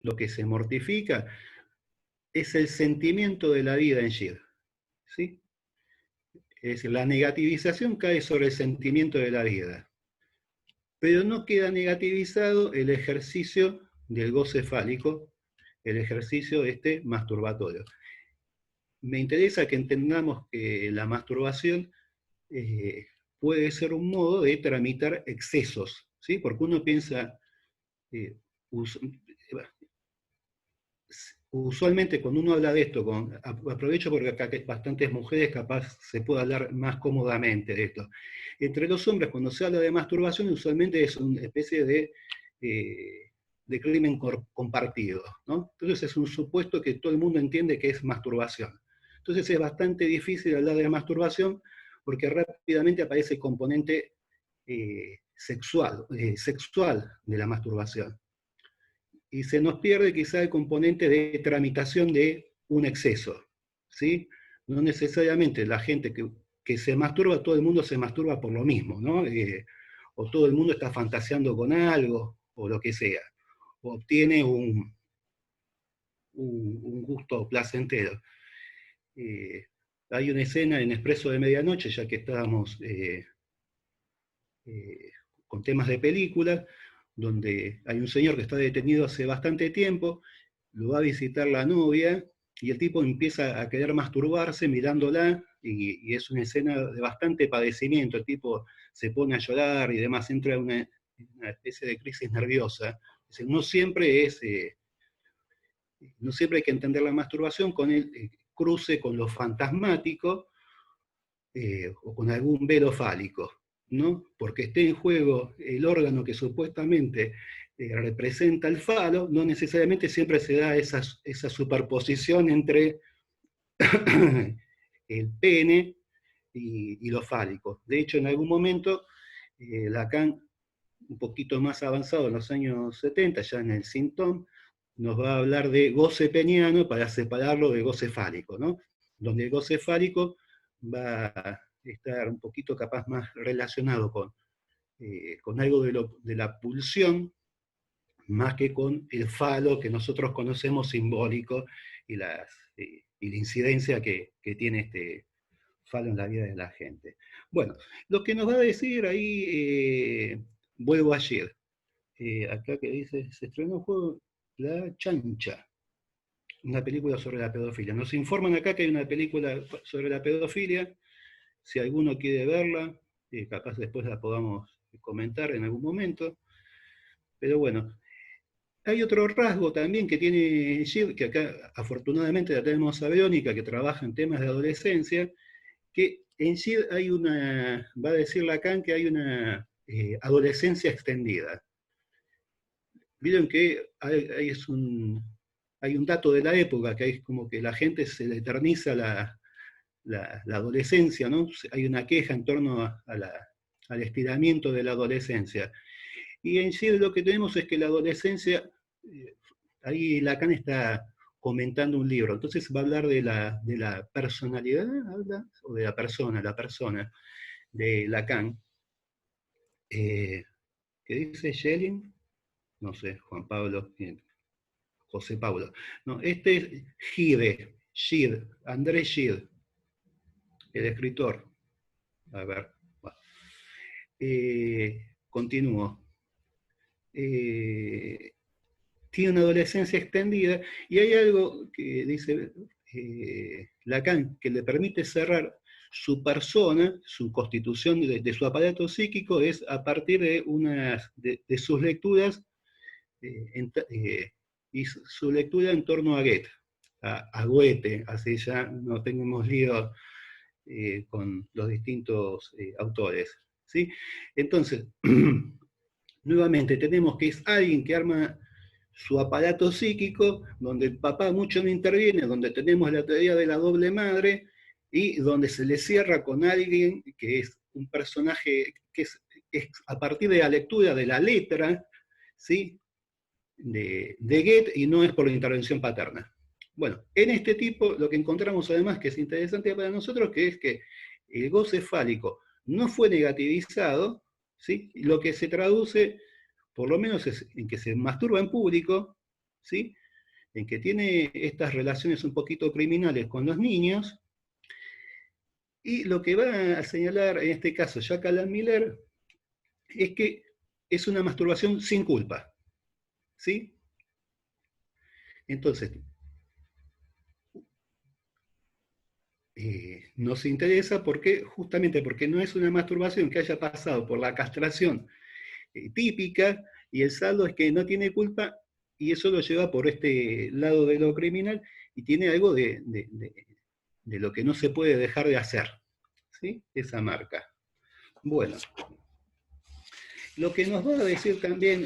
lo que se mortifica, es el sentimiento de la vida en Shid, ¿sí? Es decir, la negativización cae sobre el sentimiento de la vida, pero no queda negativizado el ejercicio del goce fálico, el ejercicio masturbatorio. Me interesa que entendamos que la masturbación eh, puede ser un modo de tramitar excesos, ¿sí? Porque uno piensa, eh, us usualmente cuando uno habla de esto, aprovecho porque acá hay bastantes mujeres, capaz se puede hablar más cómodamente de esto. Entre los hombres, cuando se habla de masturbación, usualmente es una especie de crimen compartido, ¿no? Entonces es un supuesto que todo el mundo entiende que es masturbación. Entonces es bastante difícil hablar de masturbación porque rápidamente aparece el componente sexual de la masturbación y se nos pierde quizá el componente de tramitación de un exceso, ¿sí? No necesariamente la gente que se masturba, todo el mundo se masturba por lo mismo, ¿no? O todo el mundo está fantaseando con algo, o lo que sea, o obtiene un gusto placentero. Eh, Hay una escena en Expreso de Medianoche, ya que estábamos eh, con temas de película, donde hay un señor que está detenido hace bastante tiempo, lo va a visitar la novia, y el tipo empieza a querer masturbarse mirándola, y es una escena de bastante padecimiento, el tipo se pone a llorar y demás, entra en una especie de crisis nerviosa. No siempre no siempre hay que entender la masturbación con el cruce con lo fantasmático, o con algún velo fálico, ¿no? Porque esté en juego el órgano que supuestamente representa el falo, no necesariamente siempre se da esa superposición entre el pene y lo fálico. De hecho, en algún momento, Lacan, un poquito más avanzado en los años 70, ya en el Sintón, nos va a hablar de goce peniano para separarlo de goce fálico, ¿no? Donde el goce fálico va a estar un poquito capaz más relacionado con algo de la pulsión, más que con el falo que nosotros conocemos simbólico y, y la incidencia que tiene este falo en la vida de la gente. Bueno, lo que nos va a decir ahí, vuelvo ayer, acá que dice, se estrenó un juego La Chancha, una película sobre la pedofilia. Nos informan acá que hay una película sobre la pedofilia, si alguno quiere verla, capaz después la podamos comentar en algún momento, pero bueno, hay otro rasgo también que tiene Gid, que acá afortunadamente la tenemos a Verónica, que trabaja en temas de adolescencia, que en Gid hay va a decir Lacan que hay una adolescencia extendida. Vieron que hay un dato de la época, que es como que la gente se le eterniza la adolescencia, ¿no? Hay una queja en torno al estiramiento de la adolescencia. Y en sí lo que tenemos es que la adolescencia, eh, ahí Lacan está comentando un libro, entonces va a hablar de la personalidad, ¿habla? O de la persona de Lacan, que dice Schelling, no sé, Juan Pablo, José Pablo. No, este es Gide, Andrés Gide, el escritor. A ver, continúo. Eh, Tiene una adolescencia extendida y hay algo que dice Lacan que le permite cerrar su persona, su constitución de su aparato psíquico es a partir de sus lecturas y su lectura en torno a Goethe, a Goethe, así ya no tenemos lío con los distintos autores. ¿Sí? Entonces, nuevamente tenemos que es alguien que arma su aparato psíquico, donde el papá mucho no interviene, donde tenemos la teoría de la doble madre, y donde se le cierra con alguien que es un personaje que es a partir de la lectura de la letra, ¿sí? de Goethe, y no es por la intervención paterna. Bueno, en este tipo lo que encontramos además que es interesante para nosotros, que es que el goce fálico no fue negativizado, ¿sí? Lo que se traduce, por lo menos, es en que se masturba en público, ¿sí? En que tiene estas relaciones un poquito criminales con los niños, y lo que va a señalar en este caso Jack Alan Miller es que es una masturbación sin culpa, ¿sí? Entonces, nos interesa porque, justamente porque no es una masturbación que haya pasado por la castración típica, y el saldo es que no tiene culpa, y eso lo lleva por este lado de lo criminal, y tiene algo de lo que no se puede dejar de hacer, ¿sí? Esa marca. Bueno, lo que nos va a decir también,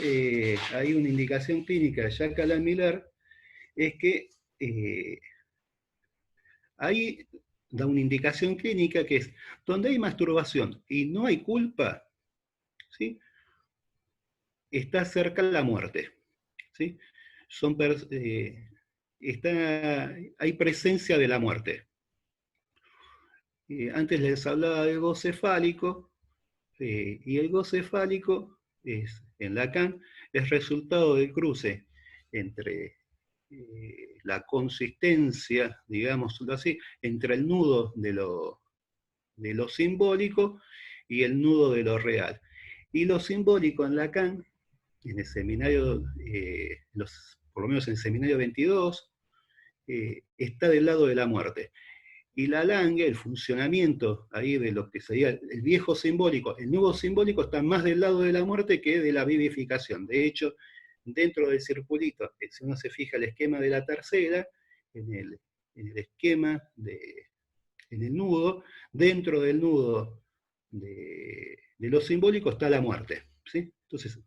hay una indicación clínica de Jack Alan Miller, es que ahí da una indicación clínica que es, donde hay masturbación y no hay culpa, ¿sí? Está cerca la muerte, ¿sí? Son hay presencia de la muerte. Antes les hablaba del goce fálico, y el goce fálico en Lacan es resultado del cruce entre la consistencia, digámoslo así, entre el nudo de lo simbólico y el nudo de lo real. Y lo simbólico en Lacan, en el seminario, por lo menos en el seminario 22, está del lado de la muerte. Y la Lange, el funcionamiento ahí de lo que sería el viejo simbólico, el nuevo simbólico está más del lado de la muerte que de la vivificación. De hecho, dentro del circulito, si uno se fija el esquema de la tercera, en el esquema, en el nudo, dentro del nudo de lo simbólico está la muerte, ¿sí? Entonces,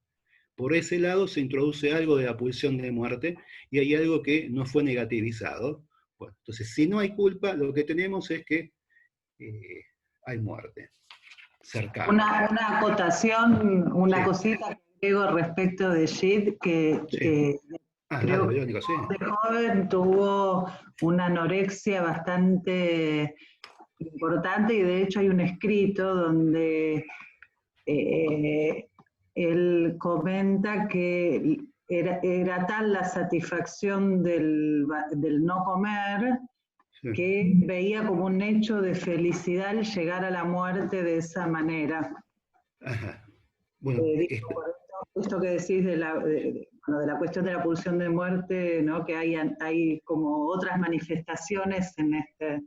por ese lado se introduce algo de la pulsión de muerte, y hay algo que no fue negativizado. Bueno, entonces, si no hay culpa, lo que tenemos es que hay muerte cercana. Una acotación, una Sí. cosita que digo respecto de Gide, que Sí. creo Dale, que Verónica, sí. de joven tuvo una anorexia bastante importante, y de hecho hay un escrito donde él comenta que era tal la satisfacción del no comer, Sí. que veía como un hecho de felicidad el llegar a la muerte de esa manera. Ajá. Bueno, Esto que decís de la cuestión de la pulsión de muerte, ¿no? Que hay como otras manifestaciones en este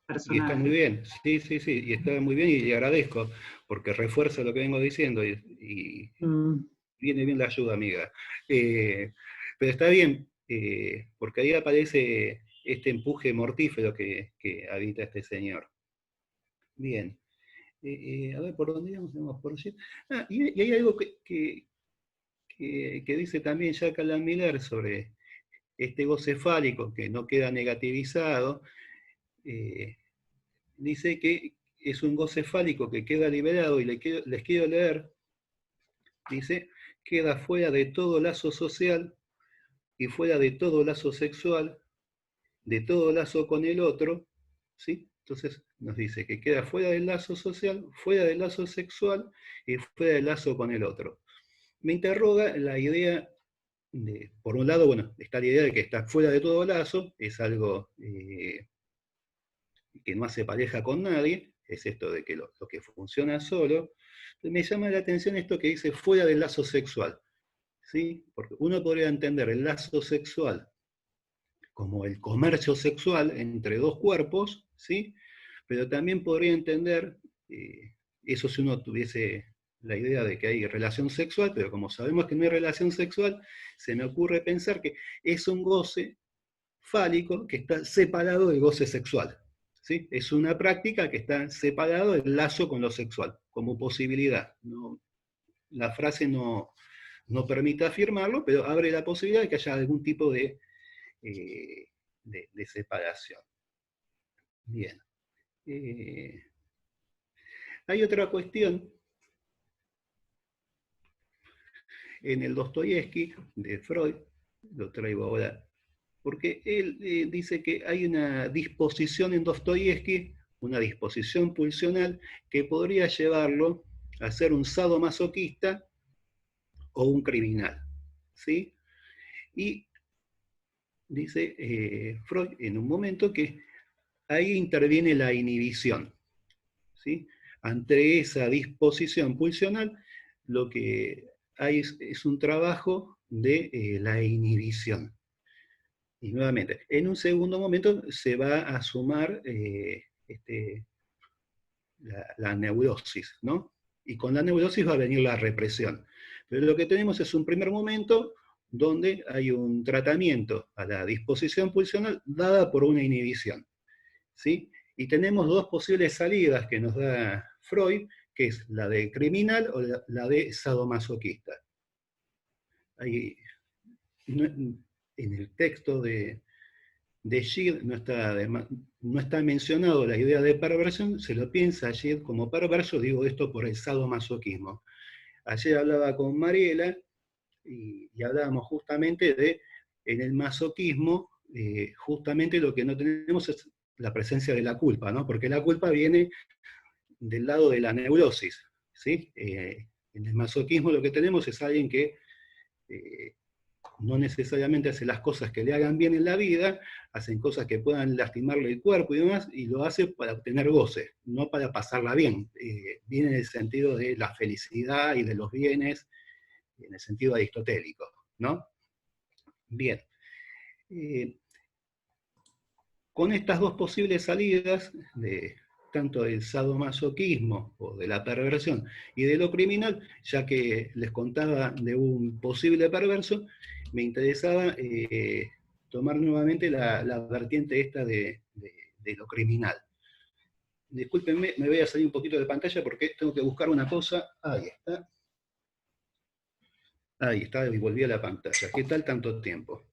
y está muy personaje. bien, sí, sí, sí, y está muy bien, y le agradezco, porque refuerza lo que vengo diciendo, y viene bien la ayuda, amiga. Pero está bien, porque ahí aparece este empuje mortífero que habita este señor. Bien. A ver, ¿por dónde íbamos? Por allí. Y hay algo que dice también Jack Alan Miller sobre este goce fálico que no queda negativizado. Dice que es un goce fálico que queda liberado, y les quiero leer. Dice, queda fuera de todo lazo social y fuera de todo lazo sexual, de todo lazo con el otro, ¿sí? Entonces nos dice que queda fuera del lazo social, fuera del lazo sexual y fuera del lazo con el otro. Me interroga la idea de, por un lado, bueno, está la idea de que está fuera de todo lazo, es algo que no hace pareja con nadie, es esto de que lo que funciona solo. Me llama la atención esto que dice fuera del lazo sexual, ¿sí? Porque uno podría entender el lazo sexual como el comercio sexual entre dos cuerpos, ¿sí? Pero también podría entender, eso si uno tuviese la idea de que hay relación sexual, pero como sabemos que no hay relación sexual, se me ocurre pensar que es un goce fálico que está separado del goce sexual, ¿sí? Es una práctica que está separado del lazo con lo sexual, como posibilidad. ¿No? La frase no permite afirmarlo, pero abre la posibilidad de que haya algún tipo eh, de separación. Bien. Hay otra cuestión en el Dostoyevsky de Freud, lo traigo ahora, porque él dice que hay una disposición en Dostoyevsky, una disposición pulsional, que podría llevarlo a ser un sadomasoquista o un criminal, ¿sí? Y dice Freud en un momento que ahí interviene la inhibición, ¿sí? Ante esa disposición pulsional, lo que hay es un trabajo de la inhibición. Y nuevamente, en un segundo momento se va a sumar la neurosis, ¿no? Y con la neurosis va a venir la represión. Pero lo que tenemos es un primer momento donde hay un tratamiento a la disposición pulsional dada por una inhibición, ¿sí? Y tenemos dos posibles salidas que nos da Freud, que es la de criminal o la de sadomasoquista. Ahí, en el texto de Gide no está mencionado la idea de perversión, se lo piensa Gide como perverso, digo esto por el sadomasoquismo. Ayer hablaba con Mariela y hablábamos justamente de, en el masoquismo, justamente lo que no tenemos es la presencia de la culpa, ¿no? Porque la culpa viene del lado de la neurosis, ¿sí? En el masoquismo lo que tenemos es alguien que no necesariamente hace las cosas que le hagan bien en la vida, hacen cosas que puedan lastimarle el cuerpo y demás, y lo hace para obtener goce, no para pasarla bien. Viene en el sentido de la felicidad y de los bienes, en el sentido aristotélico, ¿no? Bien. Con estas dos posibles salidas, tanto del sadomasoquismo o de la perversión y de lo criminal, ya que les contaba de un posible perverso, me interesaba tomar nuevamente la vertiente esta de lo criminal. Discúlpenme, me voy a salir un poquito de pantalla porque tengo que buscar una cosa. Ahí está. Ahí está, y volví a la pantalla. ¿Qué tal tanto tiempo?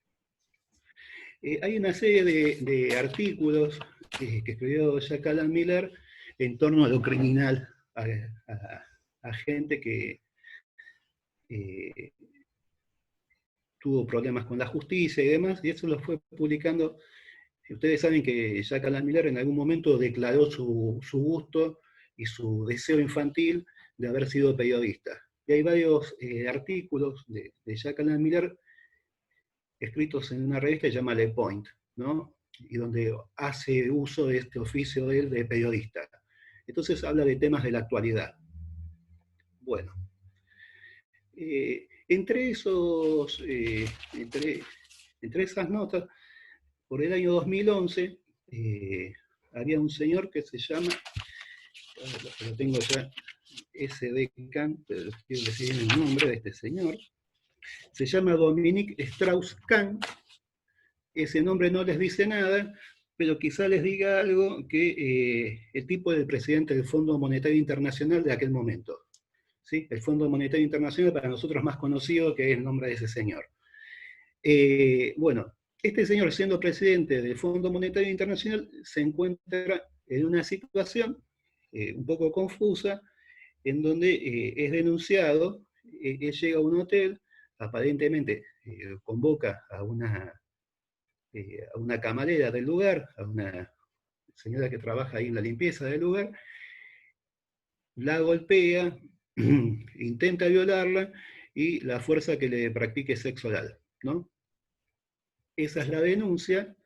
Hay una serie de artículos que escribió Jack Alan Miller en torno a lo criminal, a gente que tuvo problemas con la justicia y demás, y eso lo fue publicando. Ustedes saben que Jack Alan Miller en algún momento declaró su gusto y su deseo infantil de haber sido periodista. Y hay varios artículos de Jack Alan Miller escritos en una revista que se llama Le Point, ¿no? Y donde hace uso de este oficio de él de periodista. Entonces habla de temas de la actualidad. Bueno, entre esas notas, por el año 2011, había un señor que se llama, lo tengo ya, S.D. Kahn, pero quiero decir el nombre de este señor, se llama Dominique Strauss-Kahn. Ese nombre no les dice nada, pero quizá les diga algo que el tipo del presidente del Fondo Monetario Internacional de aquel momento. ¿Sí? El Fondo Monetario Internacional para nosotros más conocido que es el nombre de ese señor. Bueno, este señor siendo presidente del Fondo Monetario Internacional se encuentra en una situación un poco confusa en donde es denunciado, él llega a un hotel, aparentemente convoca a una camarera del lugar, a una señora que trabaja ahí en la limpieza del lugar, la golpea, intenta violarla y la fuerza que le practique sexo oral, ¿no? Esa es la denuncia.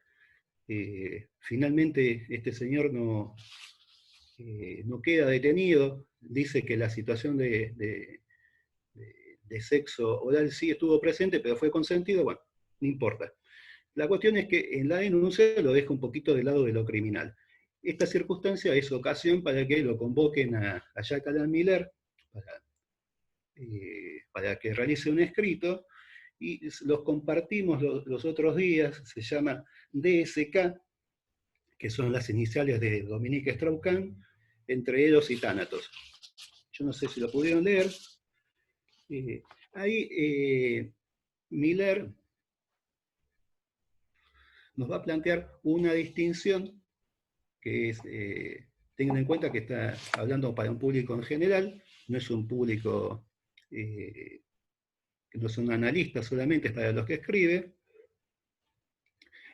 Finalmente este señor no queda detenido, dice que la situación de sexo oral sí estuvo presente, pero fue consentido, bueno, no importa. La cuestión es que en la denuncia lo deja un poquito del lado de lo criminal. Esta circunstancia es ocasión para que lo convoquen a Jack Alan Miller para que realice un escrito y los compartimos los otros días, se llama DSK, que son las iniciales de Dominique Strauss-Kahn, entre Eros y Tánatos. Yo no sé si lo pudieron leer. Ahí Miller nos va a plantear una distinción que es, tengan en cuenta que está hablando para un público en general, no es un público que no son analistas solamente, es para los que escribe,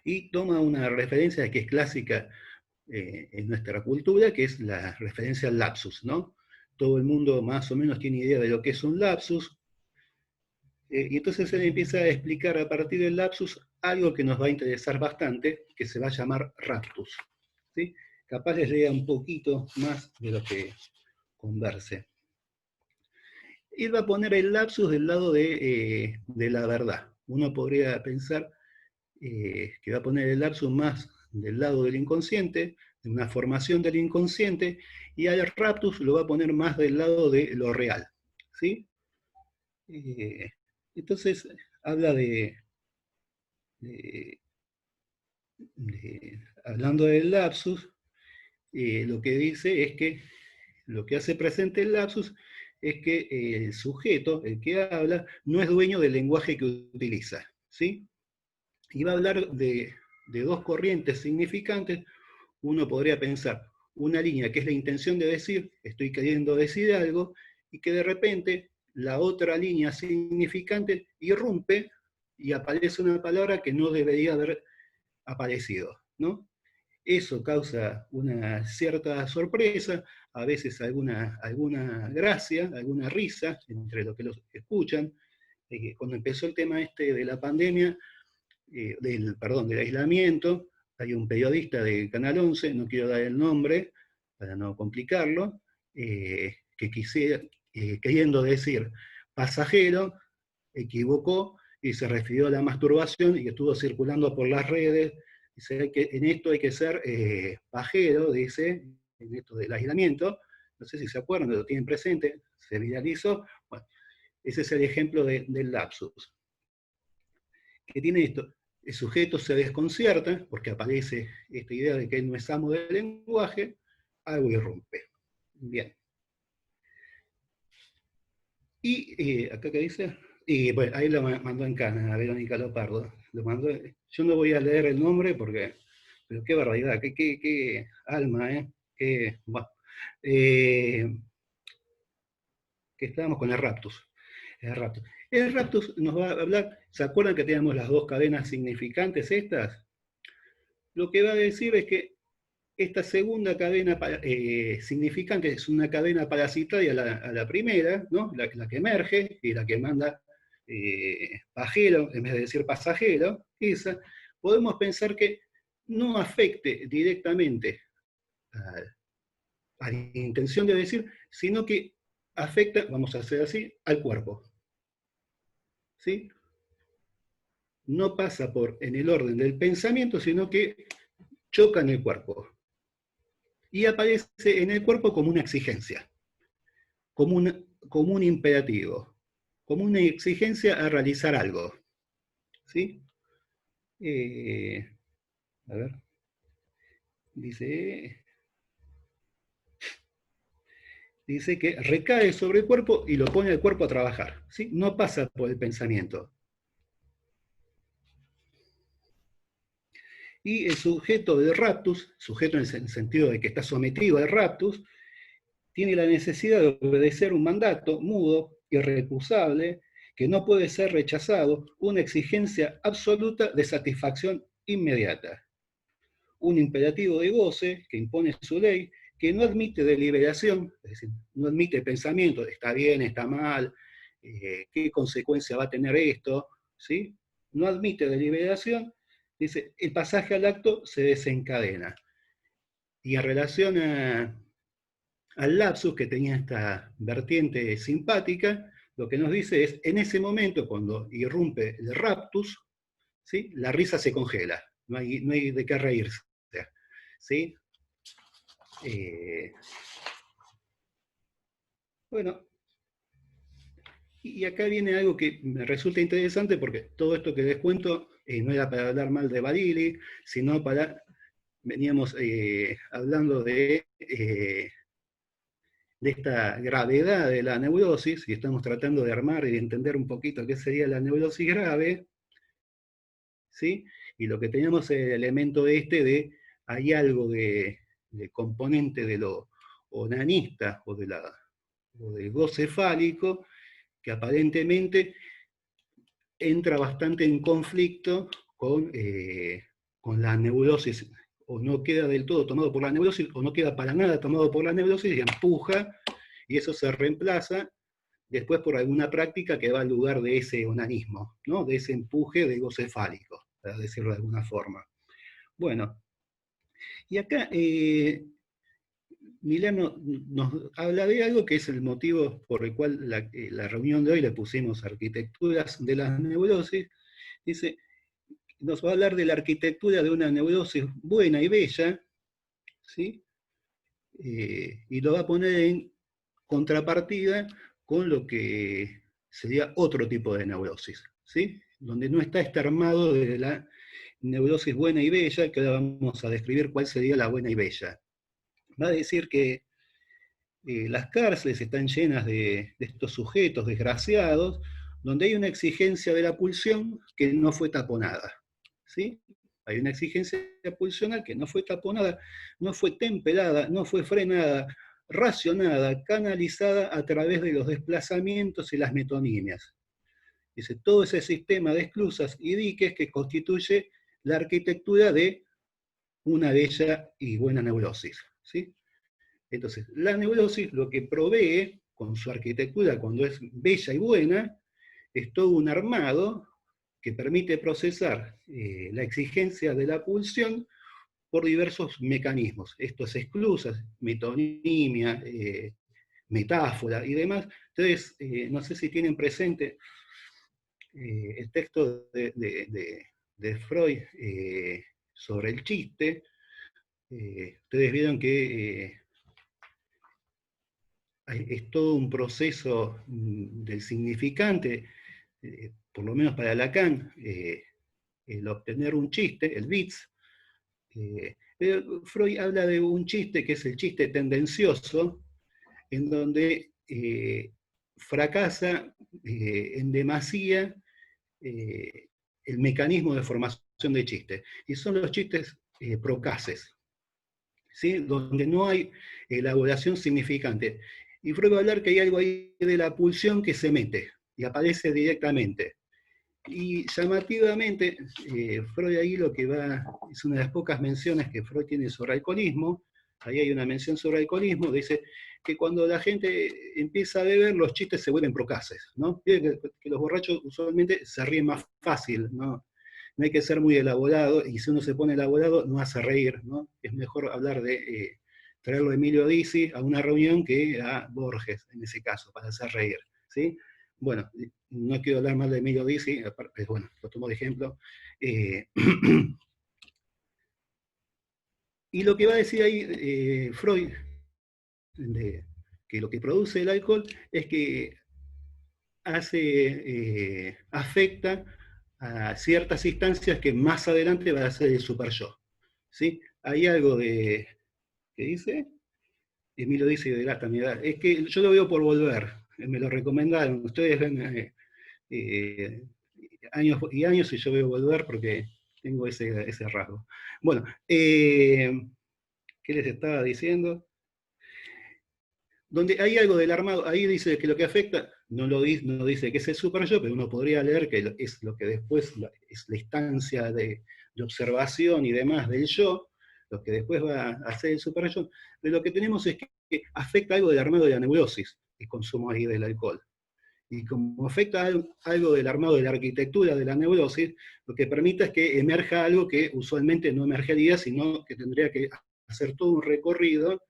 y toma una referencia que es clásica en nuestra cultura, que es la referencia al lapsus, ¿no? Todo el mundo más o menos tiene idea de lo que es un lapsus, y entonces él empieza a explicar a partir del lapsus algo que nos va a interesar bastante, que se va a llamar raptus. ¿Sí? Capaz les lea un poquito más de lo que converse. Él va a poner el lapsus del lado de la verdad. Uno podría pensar que va a poner el lapsus más del lado del inconsciente, de una formación del inconsciente, y al raptus lo va a poner más del lado de lo real. ¿Sí? Entonces, habla de hablando del lapsus, lo que dice es que lo que hace presente el lapsus es que el sujeto, el que habla, no es dueño del lenguaje que utiliza. ¿Sí? Y va a hablar de dos corrientes significantes. Uno podría pensar una línea que es la intención de decir, estoy queriendo decir algo, y que de repente la otra línea significante irrumpe y aparece una palabra que no debería haber aparecido, ¿no? Eso causa una cierta sorpresa, a veces alguna gracia, alguna risa entre los que los escuchan. Cuando empezó el tema este de la pandemia, del aislamiento, hay un periodista de Canal 11, no quiero dar el nombre para no complicarlo, que queriendo decir pasajero, equivocó y se refirió a la masturbación y estuvo circulando por las redes. Dice que en esto hay que ser pajero, dice, en esto del aislamiento. No sé si se acuerdan, lo tienen presente, se viralizó. Bueno, ese es el ejemplo del lapsus. Que tiene esto, el sujeto se desconcierta porque aparece esta idea de que él no es amo del lenguaje, algo irrumpe. Bien. Y acá que dice, y bueno, ahí lo mandó en cana a Verónica Lopardo. Lo mandó, yo no voy a leer el nombre porque, pero qué barbaridad, qué alma, bueno, que estábamos con el raptus. El raptus nos va a hablar, ¿se acuerdan que teníamos las dos cadenas significantes estas? Lo que va a decir es que esta segunda cadena significante es una cadena parasitaria a la primera, ¿no? la que emerge y la que manda pajero en vez de decir pasajero. Esa, podemos pensar que no afecte directamente a la intención de decir, sino que afecta, vamos a hacer así, al cuerpo. ¿Sí? No pasa en el orden del pensamiento, sino que choca en el cuerpo. Y aparece en el cuerpo como una exigencia, como un imperativo, como una exigencia a realizar algo. ¿Sí? A ver. Dice que recae sobre el cuerpo y lo pone el cuerpo a trabajar. ¿Sí? No pasa por el pensamiento. Y el sujeto del raptus, sujeto en el sentido de que está sometido al raptus, tiene la necesidad de obedecer un mandato mudo, irrecusable, que no puede ser rechazado, una exigencia absoluta de satisfacción inmediata. Un imperativo de goce que impone su ley, que no admite deliberación, es decir, no admite pensamiento, está bien, está mal, qué consecuencia va a tener esto, ¿sí? No admite deliberación, dice, el pasaje al acto se desencadena. Y en relación al lapsus, que tenía esta vertiente simpática, lo que nos dice es, en ese momento, cuando irrumpe el raptus, ¿sí? La risa se congela, no hay de qué reírse. ¿Sí? Bueno, y acá viene algo que me resulta interesante porque todo esto que les cuento no era para hablar mal de Barili, sino veníamos hablando de esta gravedad de la neurosis, y estamos tratando de armar y de entender un poquito qué sería la neurosis grave, ¿sí? Y lo que teníamos es el elemento de hay algo de componente de lo onanista o del goce fálico que aparentemente entra bastante en conflicto con la neurosis, o no queda del todo tomado por la neurosis, o no queda para nada tomado por la neurosis y empuja, y eso se reemplaza después por alguna práctica que va al lugar de ese onanismo, ¿no? De ese empuje de goce fálico. para decirlo de alguna forma. Bueno, y acá Milano nos habla de algo que es el motivo por el cual la reunión de hoy le pusimos arquitecturas de las neurosis. Dice, nos va a hablar de la arquitectura de una neurosis buena y bella, ¿sí? Y lo va a poner en contrapartida con lo que sería otro tipo de neurosis, ¿sí? Donde no está este armado de la neurosis buena y bella, que ahora vamos a describir cuál sería la buena y bella. Va a decir que las cárceles están llenas de estos sujetos desgraciados, donde hay una exigencia de la pulsión que no fue taponada, ¿sí? Hay una exigencia pulsional que no fue taponada, no fue temperada, no fue frenada, racionada, canalizada a través de los desplazamientos y las metonimias. Dice, todo ese sistema de esclusas y diques que constituye la arquitectura de una bella y buena neurosis, ¿sí? Entonces, la neurosis lo que provee con su arquitectura cuando es bella y buena es todo un armado que permite procesar la exigencia de la pulsión por diversos mecanismos. Estos esclusas, metonimia, metáfora y demás. Entonces, no sé si tienen presente el texto de Freud sobre el chiste. Ustedes vieron que es todo un proceso del significante, por lo menos para Lacan, el obtener un chiste, el Witz. Freud habla de un chiste que es el chiste tendencioso, en donde fracasa en demasía el mecanismo de formación de chistes. Y son los chistes procaces, ¿sí? Donde no hay elaboración significante. Y Freud va a hablar que hay algo ahí de la pulsión que se mete y aparece directamente. Y llamativamente, Freud ahí lo que va, es una de las pocas menciones que Freud tiene sobre alcoholismo, ahí hay una mención sobre alcoholismo, dice que cuando la gente empieza a beber, los chistes se vuelven procaces, ¿no? Que los borrachos usualmente se ríen más fácil, ¿no? No hay que ser muy elaborado, y si uno se pone elaborado, no hace reír, ¿no? Es mejor hablar de traerlo a Emilio Dizzi a una reunión que a Borges, en ese caso, para hacer reír, ¿sí? Bueno, no quiero hablar mal de Emilio Dizzi, bueno, lo tomo de ejemplo. Y lo que va a decir ahí Freud, que lo que produce el alcohol es que afecta a ciertas instancias que más adelante va a ser el super yo. ¿Sí? Hay algo de, ¿qué dice? Emilio dice de la edad. Es que yo lo veo por volver, me lo recomendaron. Ustedes ven años y años y yo veo volver porque tengo ese rasgo. Bueno, ¿qué les estaba diciendo? Donde hay algo del armado, ahí dice que lo que afecta, no dice que es el super yo, pero uno podría leer que es lo que después es la instancia de observación y demás del yo, lo que después va a hacer el super yo. Pero lo que tenemos es que afecta algo del armado de la neurosis, el consumo ahí del alcohol. Y como afecta algo del armado de la arquitectura de la neurosis, lo que permite es que emerja algo que usualmente no emergería, sino que tendría que hacer todo un recorrido,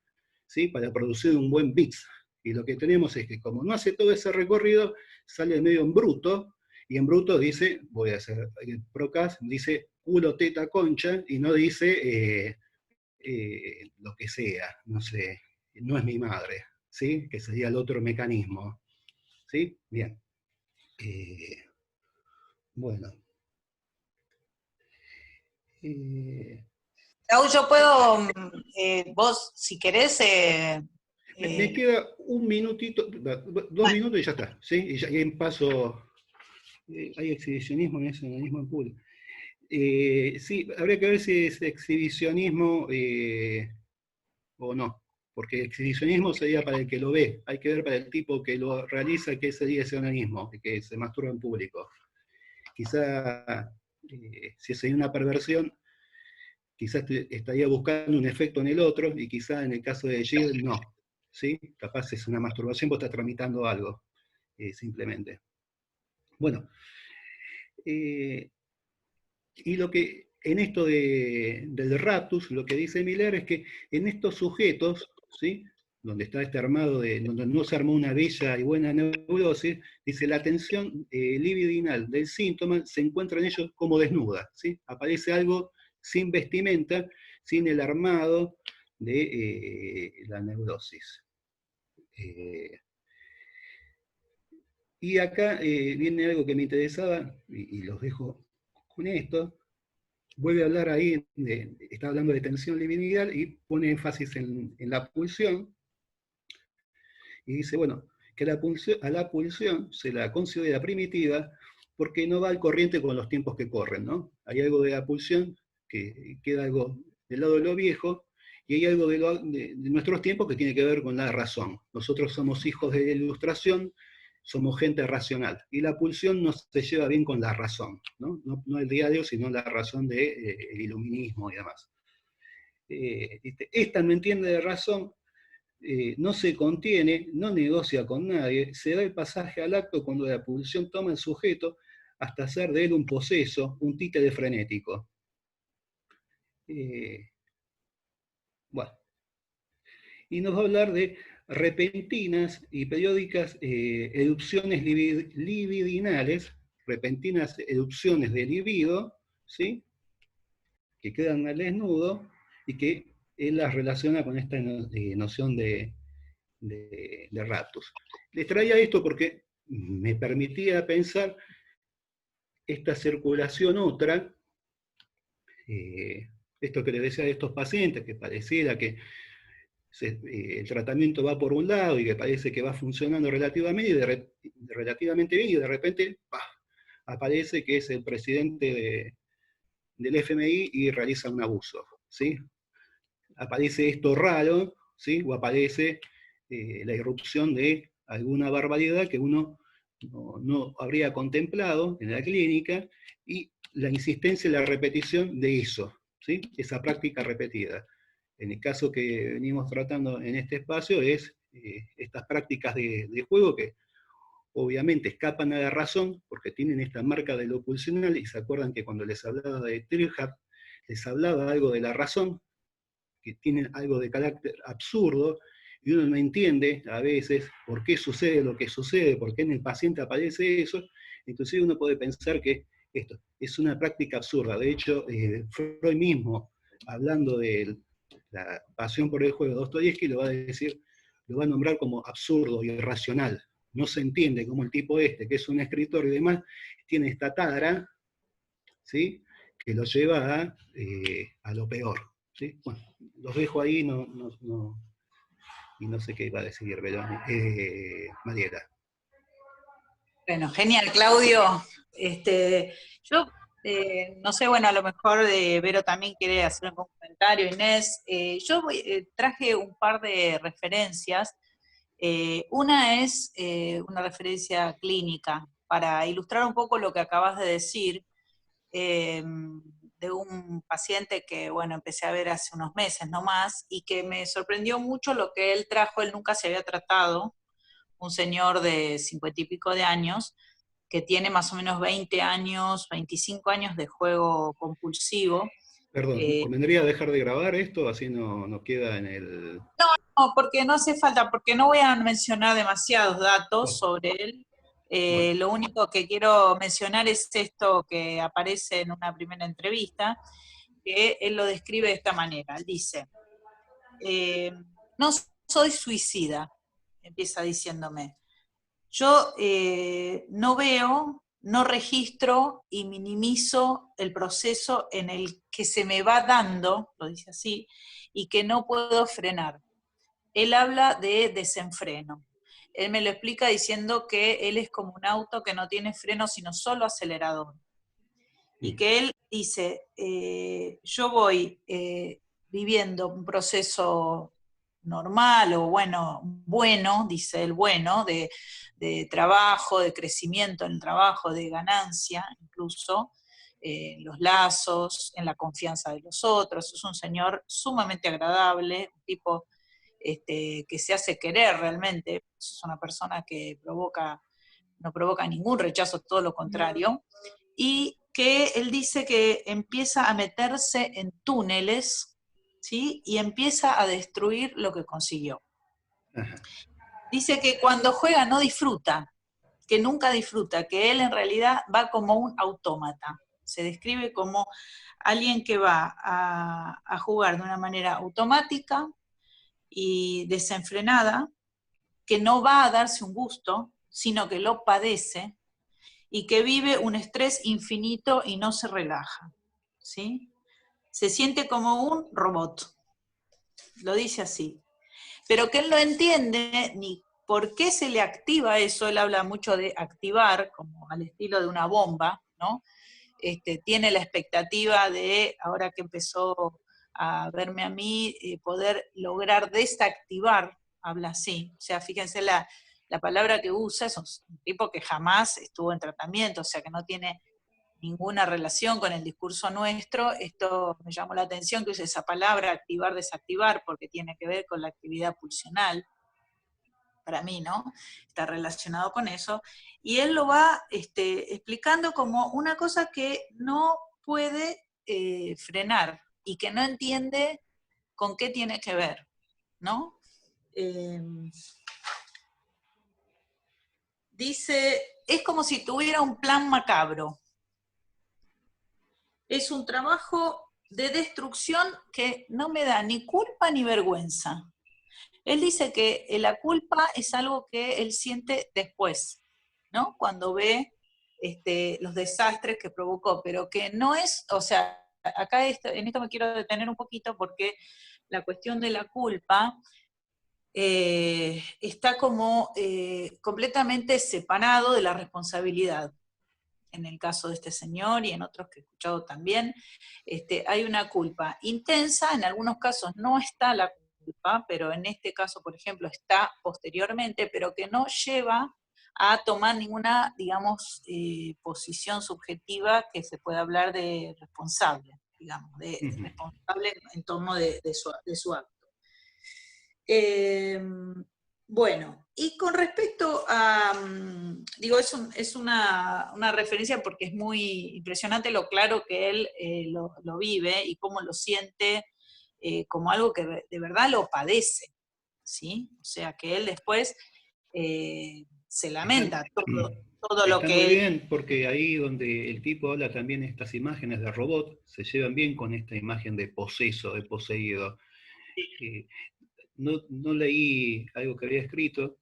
¿sí? Para producir un buen bits. Y lo que tenemos es que como no hace todo ese recorrido, sale medio en bruto, y en bruto dice, voy a hacer el Procas, dice culo, teta, concha, y no dice lo que sea, no sé, no es mi madre, ¿sí? Que sería el otro mecanismo. ¿Sí? Bien. Bueno. Raúl, yo puedo, vos, si querés... Me queda un minutito, 2 minutos y ya está, ¿sí? Y en paso, hay exhibicionismo en ese organismo en público. Sí, habría que ver si es exhibicionismo o no, porque exhibicionismo sería para el que lo ve, hay que ver para el tipo que lo realiza qué sería ese organismo, que se masturba en público. Quizá, si es una perversión, quizás estaría buscando un efecto en el otro, y quizá en el caso de Gilles, no. ¿Sí? Capaz es una masturbación, vos estás tramitando algo, simplemente. Bueno, Y lo que, en esto del raptus, lo que dice Miller es que en estos sujetos, ¿sí?, donde está este armado, donde no se armó una bella y buena neurosis, dice la tensión libidinal del síntoma se encuentra en ellos como desnuda, ¿sí? Aparece algo sin vestimenta, sin el armado de la neurosis. Y acá viene algo que me interesaba, y los dejo con esto. Vuelve a hablar ahí, está hablando de tensión libidinal y pone énfasis en la pulsión, y dice, bueno, que a la pulsión se la considera primitiva porque no va al corriente con los tiempos que corren, ¿no? Hay algo de la pulsión que queda algo del lado de lo viejo, y hay algo de nuestros tiempos que tiene que ver con la razón. Nosotros somos hijos de la Ilustración, somos gente racional, y la pulsión no se lleva bien con la razón, ¿no? No el diario, sino la razón del iluminismo y demás. Esta no entiende de razón, no se contiene, no negocia con nadie, se da el pasaje al acto cuando la pulsión toma el sujeto hasta hacer de él un poseso, un títere frenético. Bueno, y nos va a hablar de repentinas y periódicas erupciones libidinales, repentinas erupciones de libido, ¿sí?, que quedan al desnudo, y que él las relaciona con esta noción de raptus. Les traía esto porque me permitía pensar esta circulación otra, esto que les decía de estos pacientes, que pareciera que el tratamiento va por un lado y que parece que va funcionando relativamente bien, y de repente ¡pah!, aparece que es el presidente del FMI y realiza un abuso, ¿sí? Aparece esto raro, ¿sí?, o aparece la irrupción de alguna barbaridad que uno no habría contemplado en la clínica, y la insistencia y la repetición de eso, ¿sí?, esa práctica repetida. En el caso que venimos tratando en este espacio es estas prácticas de juego que obviamente escapan a la razón porque tienen esta marca de lo pulsional, y se acuerdan que cuando les hablaba de Trilhart, les hablaba algo de la razón, que tienen algo de carácter absurdo, y uno no entiende a veces por qué sucede lo que sucede, por qué en el paciente aparece eso. Entonces uno puede pensar que esto es una práctica absurda. De hecho, Freud mismo, hablando de la pasión por el juego de Dostoyevsky, lo va a decir, lo va a nombrar como absurdo y irracional. No se entiende cómo el tipo este, que es un escritor y demás, tiene esta tara, ¿sí?, que lo lleva a lo peor, ¿sí? Bueno, los dejo ahí, y no sé qué iba a decir, pero Mariela. Bueno, genial, Claudio. Yo no sé, bueno, a lo mejor Vero también quiere hacer un comentario, Inés. Yo traje un par de referencias. Una es una referencia clínica, para ilustrar un poco lo que acabas de decir, de un paciente que, bueno, empecé a ver hace unos meses nomás, y que me sorprendió mucho lo que él trajo. Él nunca se había tratado, un señor de 50 y pico de años, que tiene más o menos 20 años, 25 años de juego compulsivo. Perdón, ¿convendría dejar de grabar esto? Así no queda en el... No, porque no hace falta, porque no voy a mencionar demasiados datos sobre él. Bueno. Lo único que quiero mencionar es esto que aparece en una primera entrevista, que él lo describe de esta manera. Él dice, no soy suicida, empieza diciéndome. Yo no veo, no registro y minimizo el proceso en el que se me va dando, lo dice así, y que no puedo frenar. Él habla de desenfreno. Él me lo explica diciendo que él es como un auto que no tiene freno sino solo acelerador. Y que él dice, yo voy viviendo un proceso normal o bueno, dice él, bueno, de trabajo, de crecimiento en el trabajo, de ganancia incluso, los lazos, en la confianza de los otros. Es un señor sumamente agradable, un tipo que se hace querer realmente. Es una persona que no provoca ningún rechazo, todo lo contrario. Y que él dice que empieza a meterse en túneles, ¿sí? Y empieza a destruir lo que consiguió. Ajá. Dice que cuando juega no disfruta, que nunca disfruta, que él en realidad va como un autómata. Se describe como alguien que va a jugar de una manera automática y desenfrenada, que no va a darse un gusto, sino que lo padece, y que vive un estrés infinito y no se relaja, ¿sí? Se siente como un robot, lo dice así. Pero que él no entiende ni por qué se le activa eso, él habla mucho de activar, como al estilo de una bomba, ¿no? Tiene la expectativa de, ahora que empezó a verme a mí, poder lograr desactivar, habla así. O sea, fíjense la palabra que usa, es un tipo que jamás estuvo en tratamiento, o sea, que no tiene ninguna relación con el discurso nuestro. Esto me llamó la atención que use esa palabra, activar, desactivar, porque tiene que ver con la actividad pulsional, para mí, ¿no? Está relacionado con eso. Y él lo va explicando como una cosa que no puede frenar y que no entiende con qué tiene que ver, ¿no? Dice, es como si tuviera un plan macabro. Es un trabajo de destrucción que no me da ni culpa ni vergüenza. Él dice que la culpa es algo que él siente después, ¿no? Cuando ve los desastres que provocó, pero que no es, o sea, acá en esto me quiero detener un poquito porque la cuestión de la culpa está como completamente separado de la responsabilidad. En el caso de este señor y en otros que he escuchado también, hay una culpa intensa, en algunos casos no está la culpa, pero en este caso, por ejemplo, está posteriormente, pero que no lleva a tomar ninguna, digamos, posición subjetiva que se pueda hablar de responsable, digamos, de responsable en torno de su acto. Bueno, y con respecto a, digo, es una referencia porque es muy impresionante lo claro que él lo vive y cómo lo siente como algo que de verdad lo padece, ¿sí? O sea, que él después se lamenta todo lo Está muy que él... bien porque ahí donde el tipo habla también de estas imágenes de robot, se llevan bien con esta imagen de poseso, de poseído. No leí algo que había escrito,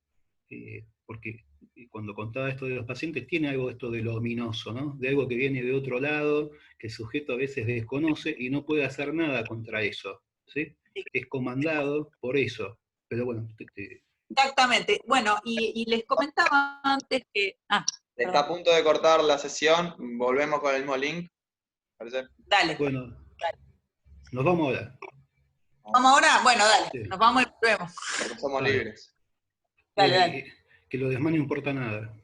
porque cuando contaba esto de los pacientes, tiene algo esto de lo ominoso, ¿no? De algo que viene de otro lado, que el sujeto a veces desconoce y no puede hacer nada contra eso, ¿sí? Es comandado por eso. Pero bueno, Exactamente. Bueno, y les comentaba antes que... Está a punto de cortar la sesión, volvemos con el mismo link. ¿Parece? Dale. Bueno, dale. nos vamos ahora. ¿Vamos ahora? Bueno, dale, Sí. nos vamos y volvemos. Porque somos Vale. libres. Dale, dale. Que lo demás no importa nada.